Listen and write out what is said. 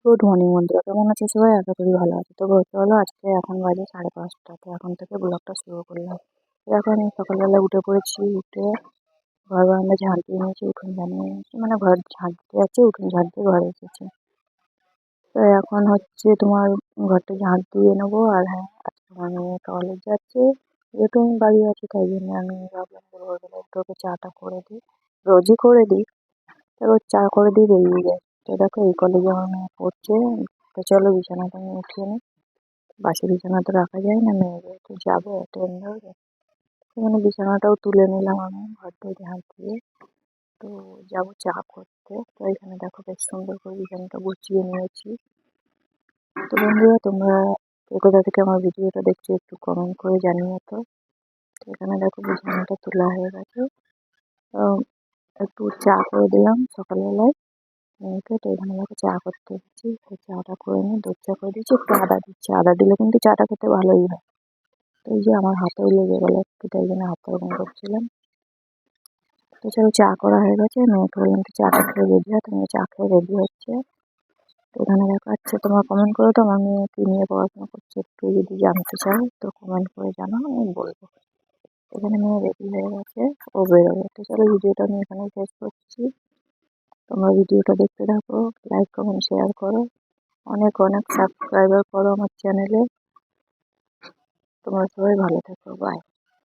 Good morning বন্ধুরা, কেমন আছে সবাই? আশা করি ভালো আছে। তো চলো, আজকে এখন বাজে 5:30। তো এখন থেকে ব্লগটা শুরু করলাম। তো এখন আমি সকালবেলা উঠে পড়েছি। উঠে ঘর বারান্দা ঝাড় দিয়ে নিয়েছি, উঠোন ঝাড়িয়ে নিয়েছি, মানে ঘর ঝাড় দিতে যাচ্ছে, উঠোন ঝাড় দিয়ে ঘরে এসেছি। তো এখন হচ্ছে তোমার ঘরটা ঝাড় দিয়ে নেবো। আর হ্যাঁ, আজকে আমার মেয়ে কলেজ যাচ্ছে, যেহেতু আমি বাড়ি আছি তাই জন্য আমি ভাবলাম ভোরবেলা একটু ওকে চাটা করে দিই। রোজই করে দিই, এবার চা করে দিয়ে বেরিয়ে যায়। তো দেখো, এই কলেজে আমার মেয়ে পড়ছে। তো চলো বিছানাটা আমি উঠিয়ে নিই। বাসি বিছানা তো রাখা যায় না, মেয়ে যেহেতু যাবে ট্রেন ধরবে। সেখানে বিছানাটাও তুলে নিলাম আমি ঘরটা ঝাড় দিয়ে। তো যাবো চা করতে। তো এখানে দেখো বেশ সুন্দর করে বিছানাটা গুছিয়ে নিয়েছি। তো বন্ধুরা, তোমরা কে কোথা থেকে আমার ভিডিওটা দেখছো একটু কমেন্ট করে জানিও তো। তো এখানে দেখো বিছানাটা তোলা হয়ে গেছে। তো একটু চা করে দিলাম সকালবেলায় মেয়েকে। তো এখানে দেখো চা করতে এসেছি। তো চাটা করে নিয়ে দুধ চা করে দিচ্ছি, একটু আদা দিচ্ছি। আদা দিলে কিন্তু চাটা খেতে ভালোই হয়। তো এই যে আমার হাতেও লেগে গেলো একটু, তাই জন্য হাতটা ওরকম করছিলাম। তো চলো, চা করা হয়ে গেছে। মেয়েকে বললাম একটু চাটা খেয়ে রেডি হয়, তুমি চা খেয়ে রেডি হচ্ছে। তো এখানে দেখো, আচ্ছা তোমরা কমেন্ট করো তো আমার মেয়ে কি নিয়ে পড়াশোনা করছে, একটু যদি জানতে চাও তো কমেন্ট করে জানাও, আমি বলবো। এখানে মেয়ে রেডি হয়ে গেছে, ও বেরোবে। তো চলো, ভিডিওটা আমি এখানে শেষ করছি। তোমরা ভিডিওটা দেখতে থাকো, লাইক কমেন্ট শেয়ার করো, অনেক অনেক সাবস্ক্রাইবার করো আমার চ্যানেলে। তোমরা সবাই ভালো থেকো, বাই।